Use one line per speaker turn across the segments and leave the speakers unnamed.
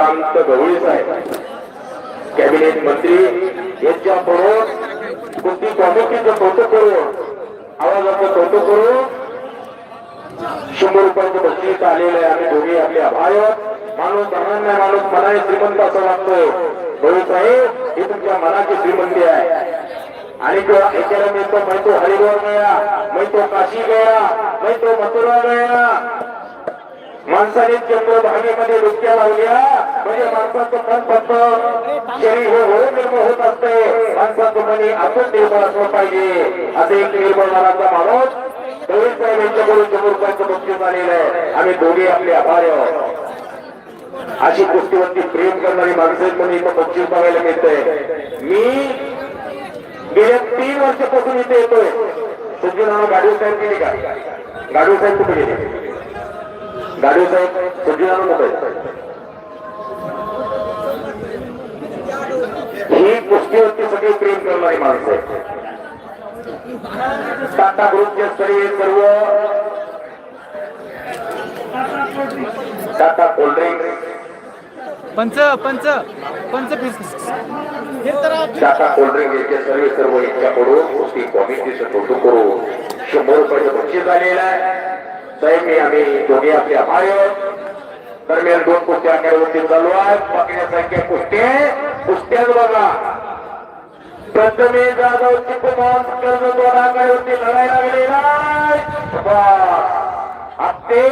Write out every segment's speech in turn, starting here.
श्रीकांत गवळी साहेब cabinet मंत्री यांच्या बरोबर कृती कमिटीचं कौतुक करून आवाजाचं कौतुक करून 100 रुपयाचं बक्षीस आलेलं आहे. आम्ही दोघे आपले आभार आहोत. माणूस धनांना माणूस मनाने श्रीमंत असं वाटतोय. गवळी साहेब ही तुमच्या मनाची श्रीमंती आहे. आणि एकाला मी तो मैं तो हरिद्वार गया, मैं तो काशी गया, मैं तो मथुरा गया. माणसाने चंद्रभागेमध्ये डुबक्या लावल्या म्हणजे माणसाचं मन फक्त शरीर हो निर्मळ होत असते. माणसाचं मनी आपण निर्मळ असलं पाहिजे. असे एक निर्मळ मनाचा माणूस गवळी साहेब यांच्याकडून 100 रुपयाचं बक्षीस आलेलं आहे. आम्ही दोघे आपले आभार आहोत. अशी कुस्तीवरती प्रेम करणारी माणसं म्हणून इथं बक्षीस बघायला मिळतंय. मी गेल्या 3 वर्षापासून इथे येतोय. सुजीनानं गाडीव साहेब केली का? गाडीव साहेब कुठे गेले? गाडीव साहेब सुजीनानं कुठे? ही कुस्तीवरती सगळे प्रेम करणारी माणसं आहेत. टाटा ग्रुपचे सर्व टाटा कोल्ड्रिंक
पंच पंच पंच
टाटा कोल्ड्रिंक याचे सर्व यांच्याकडून कुस्ती कमिटीचं कौतुक करू 100 रुपयाचं बक्षीस आलेलं आहे. साहेब मी आम्ही दोघे आपले आभार आहोत. दरम्यान 2 कुस्त्या आखाड्यावरती चालू आहेत. बाकीच्या कुस्त्याच बघा. प्रथमे जाधव चिपमास कर्जतवाड आखाड्यावरती लढायला गेलेला आपते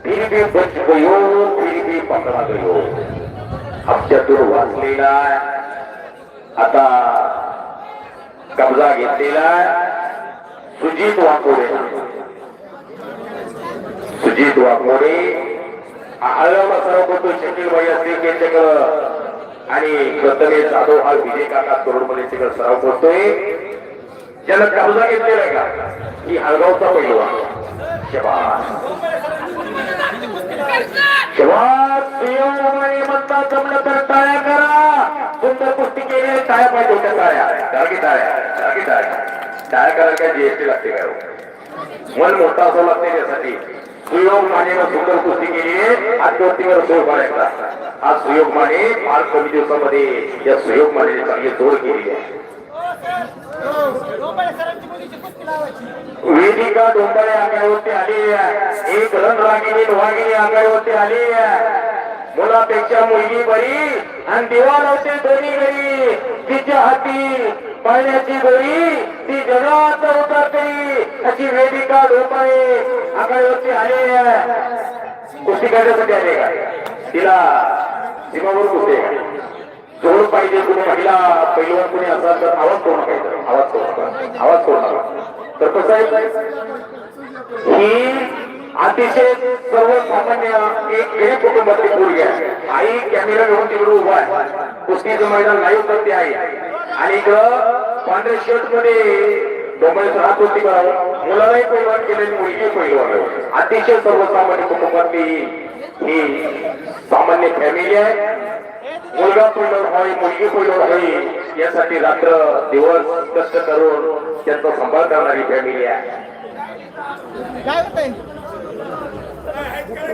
फिर भी बच गयो, फिर भी पकडा गयो. हप्त्यातून वाचलेला आता कब्जा घेतलेला सुजित वाकोडे. सुजित वाकोडे आळवला सर्व करतो. शकील भाई असतील त्यांच्याकडं आणि प्रथमे जाधव हा विजय काका तरुणमध्ये तिकडे सराव करतोय. ज्याला कब्जा घेतलेला आहे का ही हळगावचा पैलवान. शबास म्हणतात. जमलं तर टाळ्या करा. सुंदर कुस्ती केली टाळ्या पाहिजे होत्या. टाळ्या टाळगी टाळ्या करायला काय जीएसटी लागते काय? मन मोठा असं लागते त्यासाठी. सुयोग मानेनं सुंदर कुस्ती केली. आज वरतीवर सुयोग मानायचा. आज सुयोग माने फार कमी दिवसामध्ये या सुयोग मानेने चांगली जोड केली आहे. वेदिका डोंबाळे आघाडीवरती आली आहे. एक रणरागिणी लोहागिनी आघाडीवरती आली आहे. मुलापेक्षा मुलगी बरी आणि देवा नव्हते दोन्ही घरी. तिच्या हाती पाण्याची गोळी ती जगात उतार करी अशी वेदिका डोंबाळे आघाडीवरती आली आहे. कुस्ती करण्यासाठी आले का? तिला सीमावर कुस्ती जोड पाहिजे. कुणी महिला पैलवान कुणी असाल तर आवाज करू नका. आवाज करू नका. तर कसं आहे ही अतिशय सर्वसामान्य एक गरीब कुटुंबातली पोरगी आहे. आई कॅमेरा घेऊन तिकडे उभा आहे. कुस्तीचं मैदान लाईव्ह करते आहे. आणि इकडं पांढऱ्या शर्ट मध्ये डोंबळेचं हात होती करावं. मुलालाही पैलवान केलेली मुलगी पैलवान. अतिशय सर्वसामान्य कुटुंबातली ही सामान्य फॅमिली आहे. मुलगा पैलवान होई मुलगी पैलवान होई यासाठी रात्र दिवस कष्ट करून त्यांचा सांभाळ करणारी फॅमिली आहे.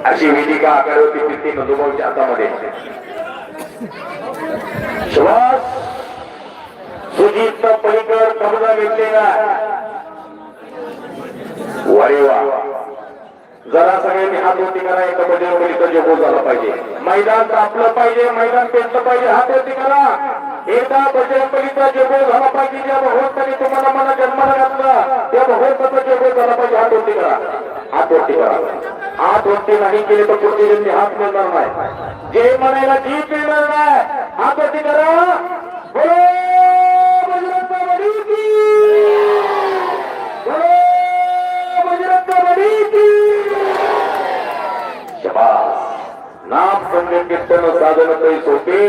अशी वेदिका आकारावरती कीर्ती नंदुभाऊच्या हातामध्ये. श्वास सुजित पलीकर कब्जा घेतलेला. वारे वा. जरा सगळ्यांनी हात वरती करा. एका बजरंगबलीचा जगो झाला पाहिजे. मैदान तापलं पाहिजे. मैदान पेटलं पाहिजे. हात वरती करा. एकदा बजरंगबलीचा जगो झाला पाहिजे. ज्या भगवंताने तुम्हाला मला जन्माला घातला त्या भगवंताचा जगो झाला पाहिजे. हात वरती करा. हात वरती करा. हात वरती नाही केले तर पुढचे जन्मी हात मिळणार नाही. जे म्हणायला जीव मिळणार नाही. हात वरती करा. बोलो बजरंगबली की. बोलो बजरंगबली की. नाम संग कीर्तन साधन काही सोपे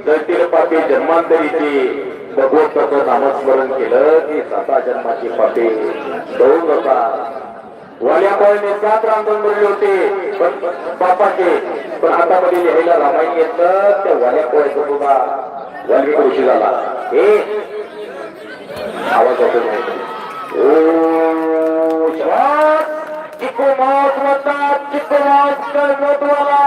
जळतील पापे जन्मांतरीची. भगवंताचं नामस्मरण केलं की 7 जन्माची पापे दळून जातात. वाल्या कोळने 7 रांगण भरले होते पण बापाचे. पण हातामध्ये लिहायला रामायण घेतलं त्या वाल्या कोळ्याचा सुद्धा वाल्मिक ऋषी झाला. हे आवाज होतो ओ श्वास चिको मास म्हणतात. चिको मास कर्जतवाला